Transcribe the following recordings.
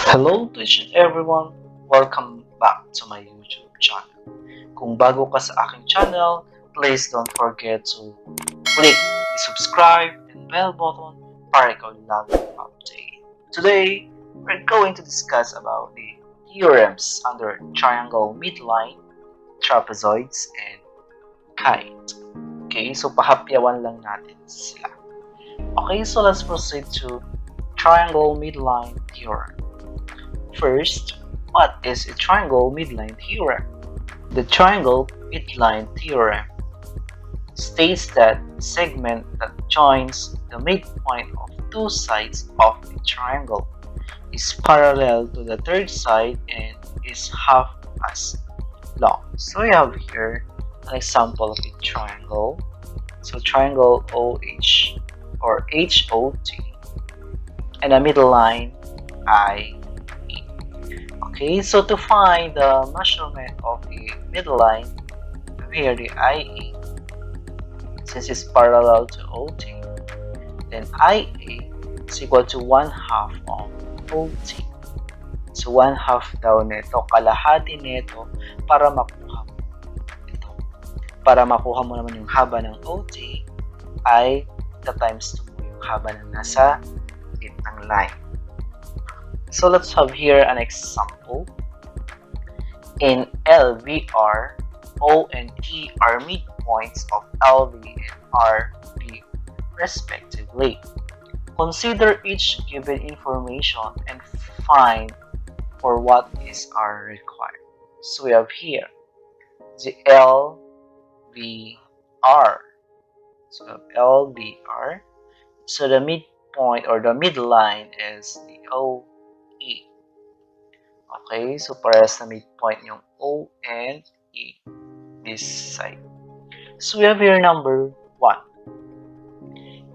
Hello to each and everyone. Welcome back to my YouTube channel. Kung bago ka sa aking channel, please don't forget to click the subscribe and bell button para ikaw lagi update. Today, we're going to discuss about the theorems under triangle, midline, trapezoids, and kite. Okay, so pahapyawan lang natin sila. Okay, so let's proceed to triangle midline theorem. First, what is a triangle midline theorem? The triangle midline theorem states that the segment that joins the midpoint of two sides of the triangle is parallel to the third side and is half as long. So we have here an example of a triangle. So triangle OH or HOT and a middle line I. Okay, so to find the measurement of the midline, here the IA, since it's parallel to OT, then IA is equal to 1/2 of OT. So 1/2 daw nito, kalahati nito para makuha mo ito. Para makuha mo naman yung haba ng OT, ay times 2 mo yung haba na nasa gitnang line. So let's have here an example. In LVR, O and T are midpoints of LV and RV respectively. Consider each given information and find for what is R required. So we have here the LVR. So LVR. So the midpoint or the midline is the O. E. Okay, so parehas na midpoint yung O and E this side. So we have here number 1.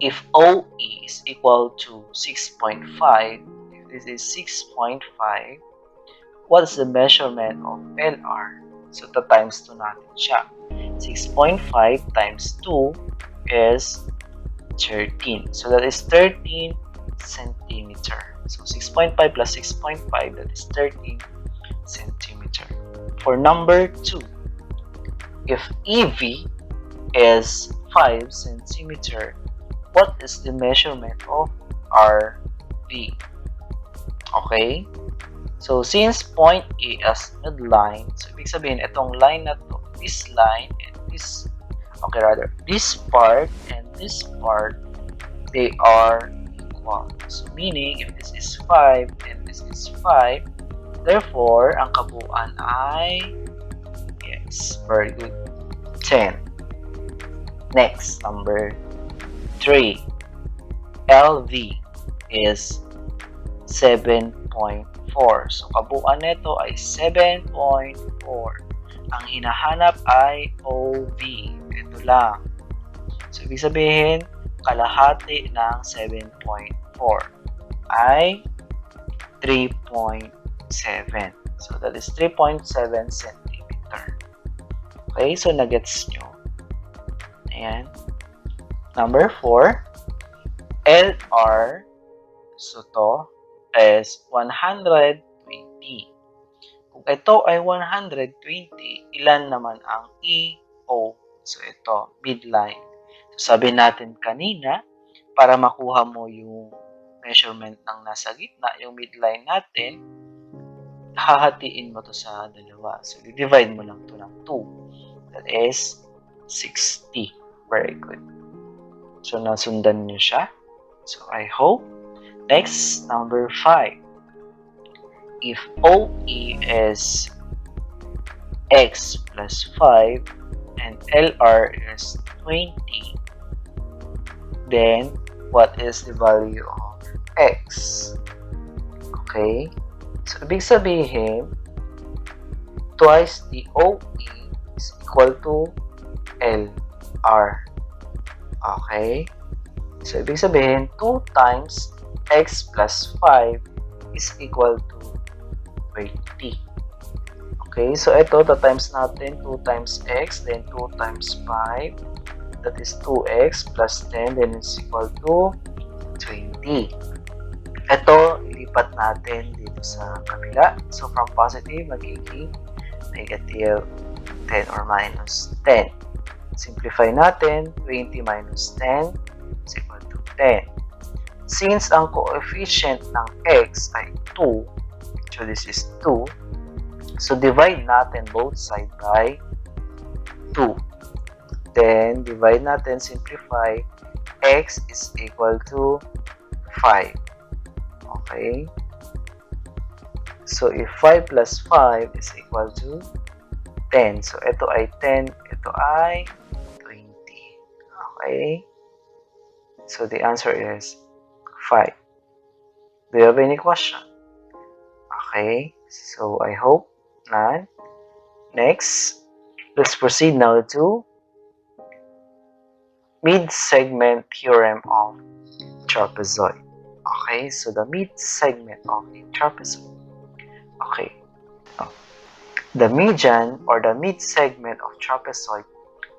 If OE is equal to 6.5, if this is 6.5, what is the measurement of LR? So times 2 natin siya. 6.5 times 2 is 13. So that is 13 centimeter. So 6.5 plus 6.5, that is 13 centimeter. For number 2, if EV is 5 centimeter, what is the measurement of RV? Okay? So since point A as midline, so ibig sabihin itong line na to, this line and this, okay rather, this part and this part, they are equal. So meaning, if this is 5 and this is 5, therefore, ang kabuuan ay, yes, very good, 10. Next, number 3. LV is 7.4. So kabuuan nito ay 7.4. Ang hinahanap ay OV. Ito lang. So ibig sabihin, kalahati ng 7.4 ay 3.7. So that is 3.7 centimeter. Okay, so nagets nyo. Ayan. Number 4, LR, so to is 120. Kung ito ay 120, ilan naman ang EO? So ito, midline. Sabi natin kanina, para makuha mo yung measurement ng nasa gitna, yung midline natin, hahatiin mo to sa dalawa. So, divide mo lang to ng 2. That is 60. Very good. So, nasundan nyo siya. So, I hope. Next, number 5. If OE is X plus 5 and LR is 20, then what is the value of X? Okay, so ibig sabihin, twice the OE is equal to LR. Okay, so ibig sabihin, 2 times X plus 5 is equal to 20. Okay, so ito, times natin 2 times X, then 2 times 5. That is 2x plus 10, then it's equal to 20. Ito, lipat natin dito sa kabila. So, from positive, magiging negative 10 or minus 10. Simplify natin, 20 minus 10 is equal to 10. Since ang coefficient ng x ay 2, so this is 2, so divide natin both sides by 2. Then, divide natin, simplify, x is equal to 5. Okay? So, if 5 plus 5 is equal to 10. So, ito ay 10, ito ay 20. Okay? So, the answer is 5. Do you have any question? Okay? So, I hope none. Next, let's proceed now to mid-segment theorem of trapezoid. Okay, so the mid-segment of the trapezoid. Okay, the median or the mid-segment of trapezoid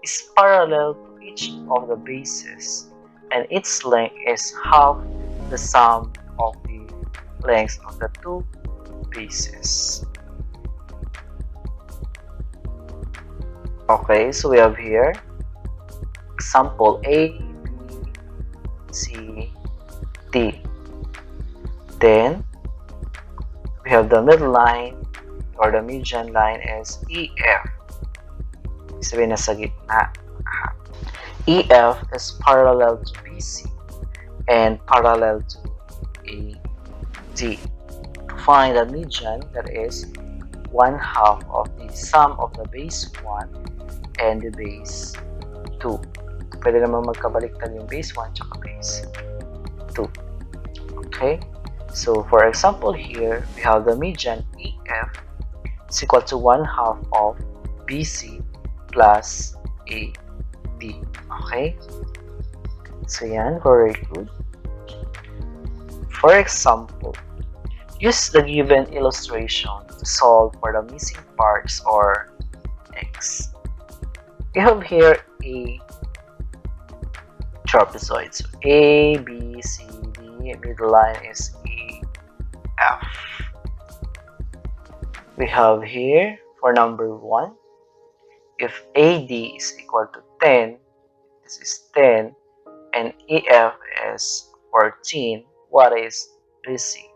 is parallel to each of the bases, and its length is half the sum of the lengths of the two bases. Okay, so we have here example A, B, C, D. Then we have the midline or the median line is EF. Sabihin na sa gitna. EF is parallel to BC and parallel to AD. To find the median, that is 1/2 of the sum of the base 1 and the base 2. Pwede naman magkabaliktad yung base 1 at base 2. Okay? So, for example here, we have the median EF is equal to 1/2 of BC plus AD. Okay? So, yan. Very good. For example, use the given illustration to solve for the missing parts or x. We have here a trapezoid. So A, B, C, D, midline is E, F. We have here for number 1, if AD is equal to 10, this is 10, and EF is 14, what is BC?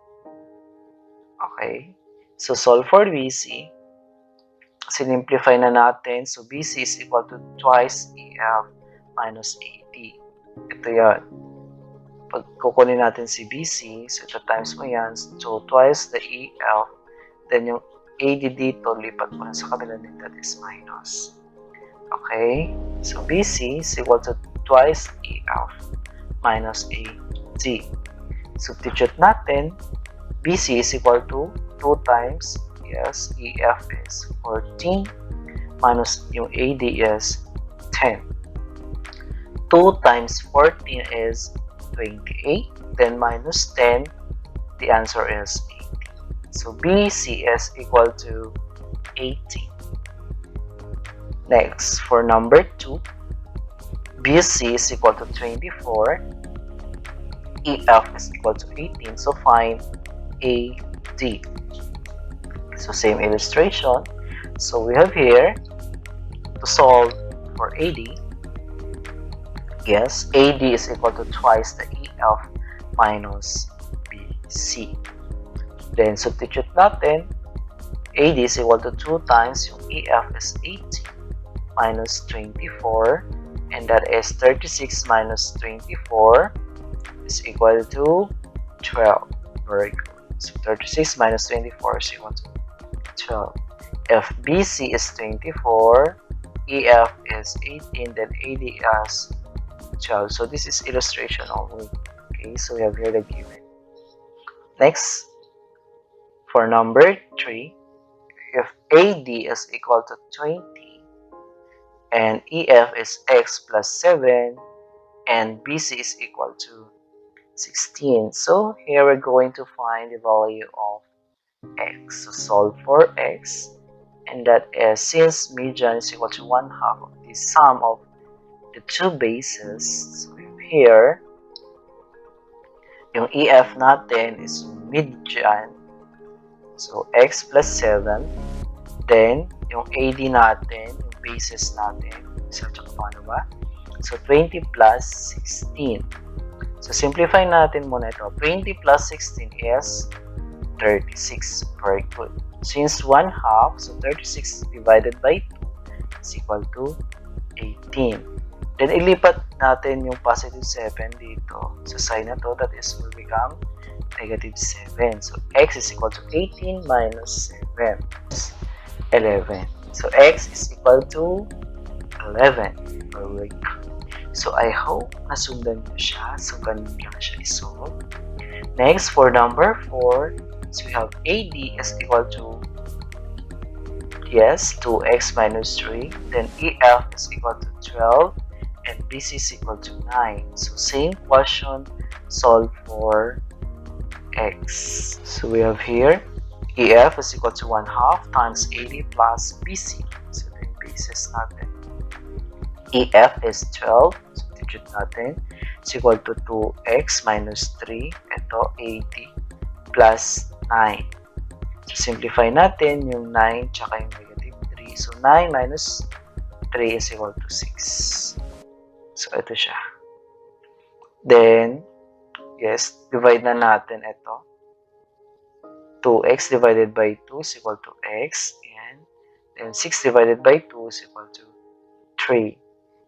Okay, so solve for BC. Sinimplify na natin. So BC is equal to twice EF minus AD. Ito yan. Pag kukunin natin si BC, so ito times mo yan. So twice the EF. Then yung AD dito, lipat mo na sa kabila din, that is minus. Okay? So BC is equal to twice EF minus AD. Substitute natin. BC is equal to 2 times, yes, EF is 14 minus yung AD is 10. 2 times 14 is 28, then minus 10, the answer is 80. So BC is equal to 80. Next, for number 2, BC is equal to 24, EF is equal to 18, so find AD. So same illustration. So we have here to solve for AD. Yes, AD is equal to twice the EF minus BC. Then substitute natin. AD is equal to 2 times yung EF is 80 minus 24, and that is 36 minus 24 is equal to 12. Very good. So 36 minus 24 is equal to 12. If BC is 24, EF is 18, then AD is 12. So this is illustration only. Okay, so we have here the given. Next, for number 3, if AD is equal to 20 and EF is x plus 7 and BC is equal to 16. So here we're going to find the value of x. So solve for x, and that is, since median is equal to 1/2 of the sum of the two bases, so here Yung EF natin is midline. So, x plus 7. Then, yung AD natin, yung bases natin, isa tsaka paano ba? So, 20 plus 16. So, simplify natin muna ito. 20 plus 16 is 36. Very good. Since 1 half, so 36 divided by 2 is equal to 18. Then, ilipat natin yung positive 7 dito. So, sign na to, that is will become negative 7. So, x is equal to 18 minus 7 is 11. So, x is equal to 11. Very good. So, I hope nasundan nyo siya. So, ganun lang siya isolve. Next, for number 4, so we have AD is equal to, yes, 2x minus 3. Then, EF is equal to 12. And BC is equal to 9. So, same question, solve for x. So, we have here, EF is equal to 1 half times AD plus BC. So, the basis natin. EF is 12. Substitute natin. It's equal to 2x minus 3. Ito, AD plus 9. So, simplify natin yung 9 tsaka yung negative 3. So, 9 minus 3 is equal to 6. So, ito siya. Then, yes, divide na natin ito. 2x divided by 2 is equal to x. And then 6 divided by 2 is equal to 3.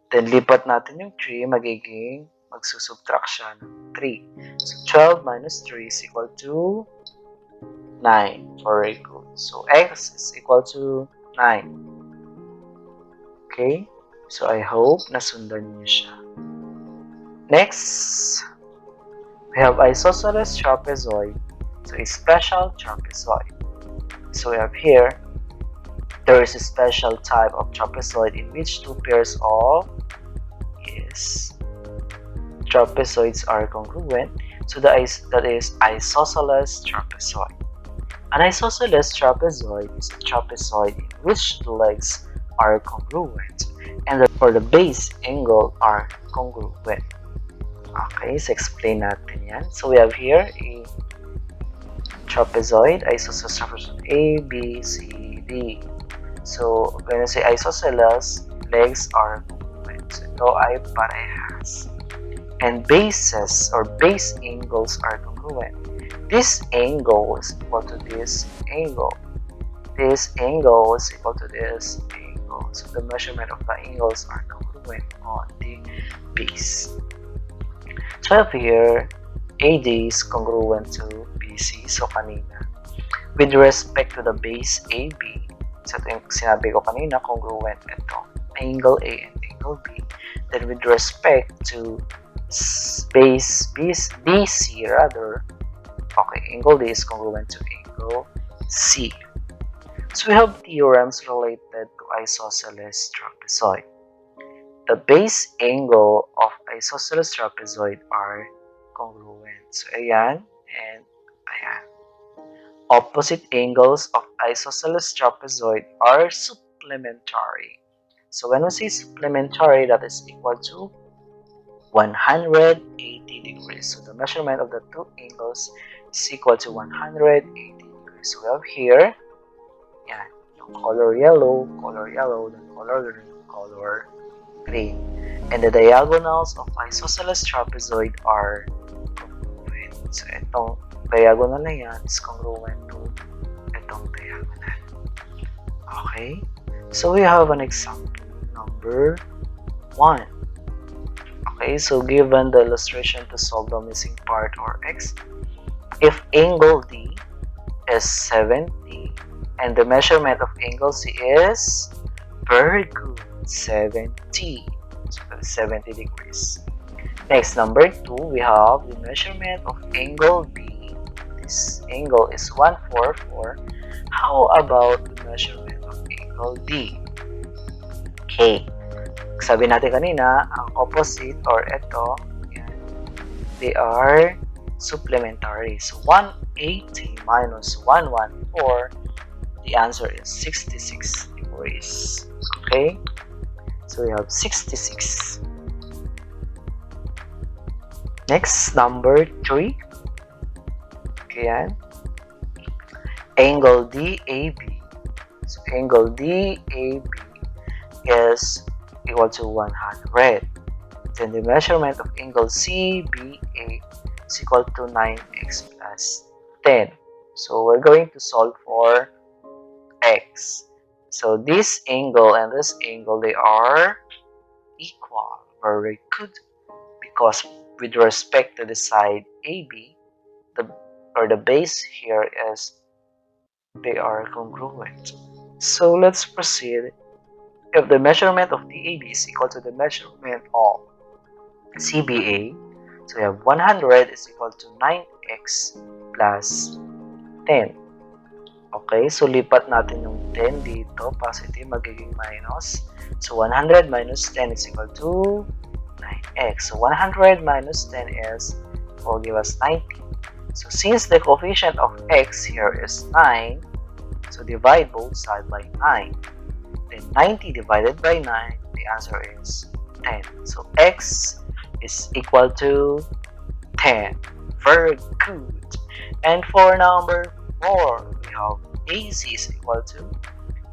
Then, lipat natin yung 3, magiging, magsusubtract siya ng 3. So, 12 minus 3 is equal to 9. Very good. So, x is equal to 9. Okay? So, I hope nasundan niyo siya. Next, we have isosceles trapezoid. So, a special trapezoid. So, we have here, there is a special type of trapezoid in which two pairs of trapezoids are congruent. So that is isosceles trapezoid. An isosceles trapezoid is a trapezoid in which the legs are congruent and for the base angle are congruent. Okay, so explain natin yan. So we have here a trapezoid, isosceles trapezoid A, B, C, D. So, when I say isosceles, legs are congruent. So, ito ay parehas. And bases or base angles are congruent. This angle is equal to this angle. This angle is equal to this angle. So, the measurement of the angles are congruent on the base. So, up here, AD is congruent to BC. So, kanina. With respect to the base AB, so ito yung sinabi ko kanina, congruent ito. Angle A and angle B. Then with respect to base BC rather, okay, angle D is congruent to angle C. So we have theorems related to isosceles trapezoid. The base angle of isosceles trapezoid are congruent. So ayan and ayan. Opposite angles of isosceles trapezoid are supplementary. So when we say supplementary, that is equal to 180 degrees. So the measurement of the two angles is equal to 180 degrees. So we have here, yan, yung color yellow, then color green, color green. And the diagonals of isosceles trapezoid are congruent. So itong diagonal na yan is congruent to itong diagonal. Okay? So we have an example number 1. Okay, so given the illustration to solve the missing part or x, if angle D is 70 and the measurement of angle C is very good, 70. So that's 70 degrees. Next, number 2, we have the measurement of angle B. This angle is 144. How about the measurement of angle D? Okay. Sabi natin kanina, ang opposite or ito, yan, they are supplementary. So 180 minus 114, the answer is 66 degrees. Okay? So we have 66. Next, number 3. Ayan. Angle DAB. So angle DAB is equal to 100. Then the measurement of angle CBA is equal to 9x plus 10. So we're going to solve for x. So this angle and this angle, they are equal. Very good. Because with respect to the side AB, the base here is they are congruent. So let's proceed. If the measurement of DAB is equal to the measurement of CBA, so we have 100 is equal to 9x plus 10. Okay, so lipat natin yung 10 dito, positive, magiging minus. So 100 minus 10 is equal to 9x. So 100 minus 10 will give us 90. So since the coefficient of x here is 9, so divide both sides by 9. Then 90 divided by 9, the answer is 10. So x is equal to 10. Very good. And for number 4, we have AC is equal to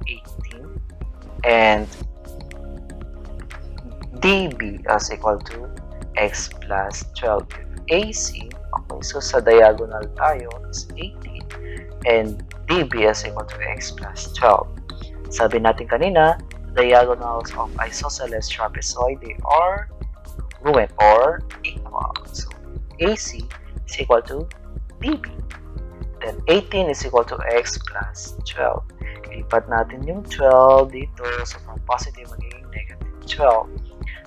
18 and DB is equal to x plus 12. AC, okay, so sa diagonal tayo is 18 and DB is equal to x plus 12. Sabi natin kanina, diagonals of isosceles trapezoid, they are congruent or equal. So AC is equal to DB. Then 18 is equal to x plus 12. Lipat natin yung 12 dito. So from positive magiging negative 12.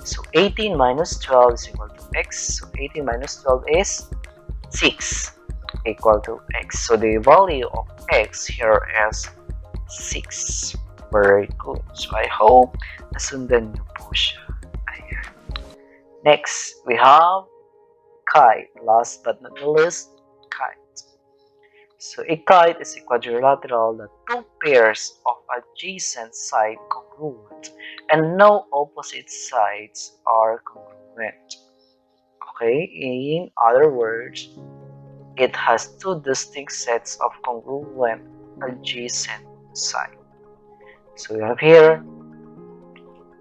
So 18 minus 12 is equal to x. So 18 minus 12 is 6 equal to x. So the value of x here is 6. Very good. So I hope nasundan niyo po siya. Ayan. Next, we have kite. Last but not the least, kite. So a kite is a quadrilateral that two pairs of adjacent sides congruent and no opposite sides are congruent. Okay, in other words, it has two distinct sets of congruent adjacent sides. So we have here,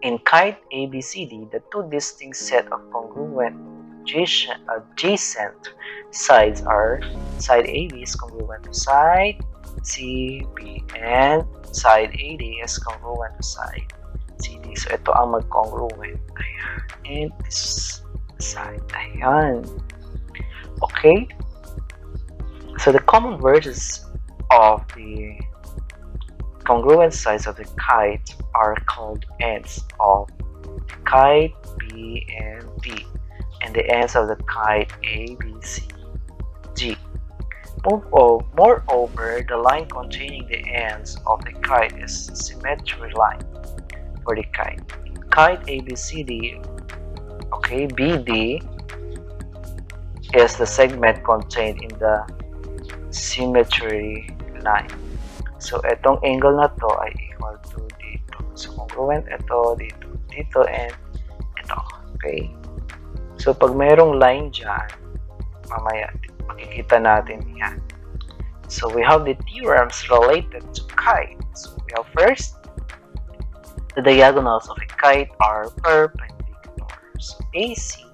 in kite ABCD, the two distinct set of congruent adjacent sides are side AB is congruent to side CB and side AD is congruent to side CD. So ito ang mag-congruent. Ayan. And this side. Ayan. Okay. So the common verges of the congruent sides of the kite are called ends of the kite B and D, and the ends of the kite A, B, C, G. Moreover, the line containing the ends of the kite is symmetry line for the kite. Kite ABCD, okay, BD is the segment contained in the symmetry line. So, itong angle na to ay equal to dito. So, congruent ito, dito, dito, and ito. Okay? So, pag mayroong line dyan, mamaya, makikita natin yan. So, we have the theorems related to kite. So, we have first, the diagonals of a kite are perpendicular. So, AC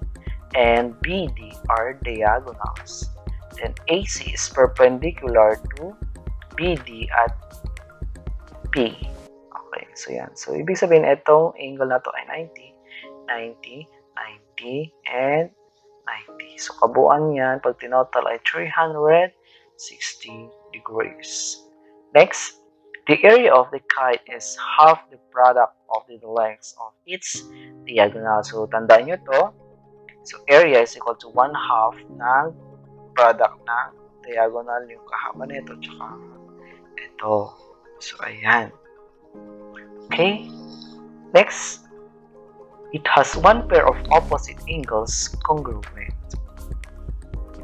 and BD are diagonals. Then, AC is perpendicular to BD at P. Okay, so yan. So, ibig sabihin, itong angle na to ay 90, 90, 90, and 90. So, kabuuan yan, pag tinotal ay 360 degrees. Next, the area of the kite is half the product of the lengths of its diagonal. So, tandaan nyo to. So, area is equal to 1/2 ng product ng diagonal, yung kahaba nito, tsaka ito. So, ayan. Okay. Next, it has one pair of opposite angles congruent.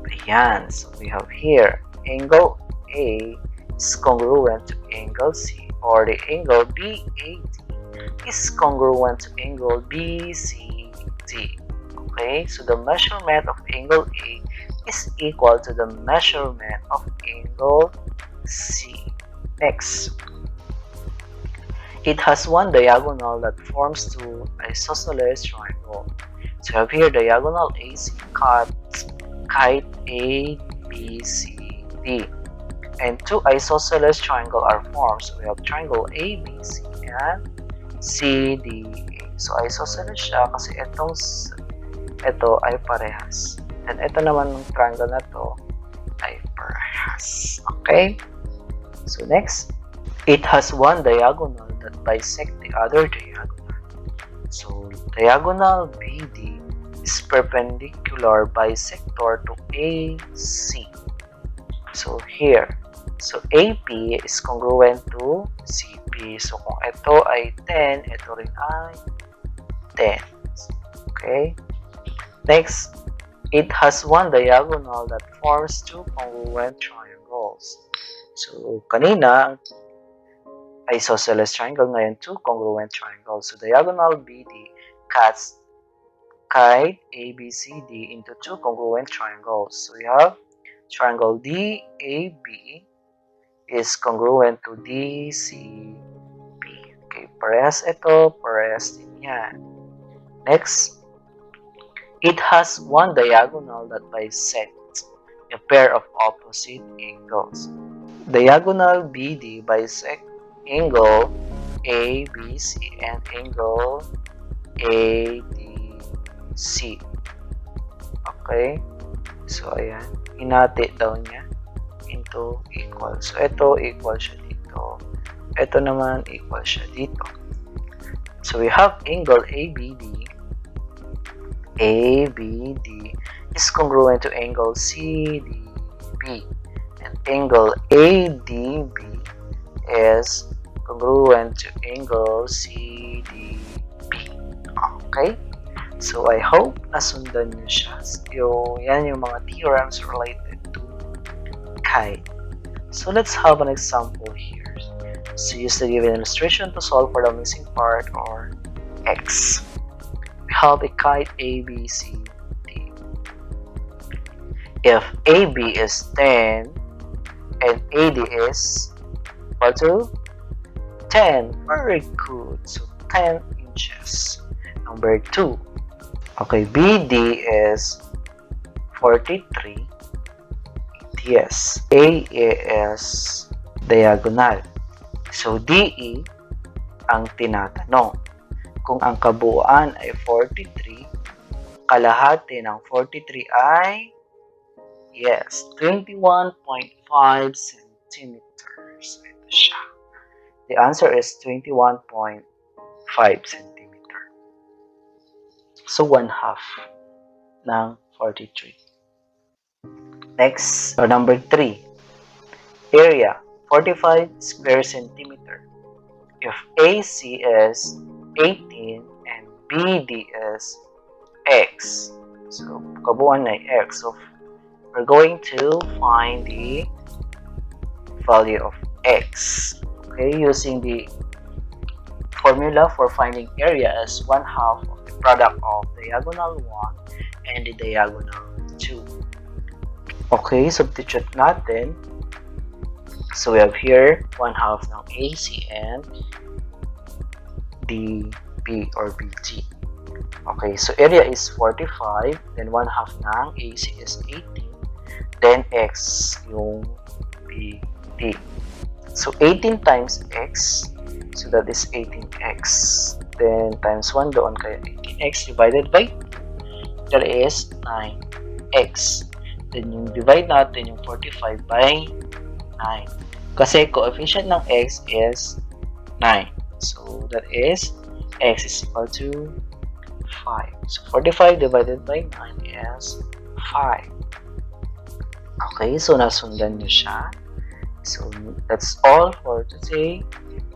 Ayan. So, we have here, angle A is congruent to angle C, or the angle BAD is congruent to angle BCD. Okay. So, the measurement of angle A is equal to the measurement of angle C. Next, it has one diagonal that forms two isosceles triangles. So we have here diagonal AC cuts kite A, B, C, D. And two isosceles triangles are formed. So we have triangle ABC and CDA. So isosceles siya kasi ito ay parehas. And ito naman ng triangle na to ay parehas. Okay? So next, it has one diagonal that bisects the other diagonal. So diagonal BD is perpendicular bisector to AC. So here, so AP is congruent to CP. So kung ito ay 10, ito rin ay 10. Okay? Next, it has one diagonal that forms two congruent triangles. So kanina, isosceles triangle, ngayon two congruent triangles. So diagonal BD cuts kite ABCD into two congruent triangles. So we have triangle DAB is congruent to DCB. Okay, parehas ito, parehas din yan. Next, it has one diagonal that bisects a pair of opposite angles. Diagonal BD bisects angle ABC and angle ADC. Okay? So, ayan. Hinati daw niya into equal. So, ito equal siya dito. Ito naman equal siya dito. So, we have angle ABD. ABD is congruent to angle CDB. And angle ADB is congruent to angle CDB. Okay? So, I hope nasundan nyo siya. Yan yung mga theorems related to kite. So, let's have an example here. So, use the given illustration to solve for the missing part or x. We have a kite ABC D. If AB is 10 and AD is equal to 10, very good. So, 10 inches. Number 2. Okay, BD is 43. Yes. AA is diagonal. So, DE ang tinatanong. Kung ang kabuuan ay 43, kalahati ng 43 ay, yes, 21.5 centimeters. Ito siya. The answer is 21.5 centimeters. So, 1/2 ng 43. Next, number 3. Area, 45 square centimeter. If AC is 18 and BD is X. So, kabuuan ay X. So, we're going to find the value of X. Okay, using the formula for finding area as 1/2 of the product of diagonal 1 and the diagonal 2. Okay, substitute natin. So we have here 1/2 ng AC and DB or BG. Okay, so area is 45, then 1/2 ng AC is 18, then X yung BD. So 18 times X, so that is 18x. Then times 1 doon, kaya 18x divided by 2, that is 9x. Then yung divide natin yung 45 by 9. Kasi coefficient ng x is 9. So that is x is equal to 5. So 45 divided by 9 is 5. Okay, so nasundan nyo siya. So that's all for today.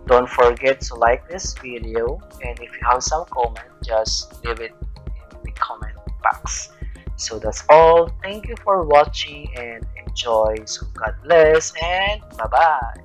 Don't forget to like this video, and if you have some comment, just leave it in the comment box. So that's all. Thank you for watching and enjoy. So God bless and bye-bye.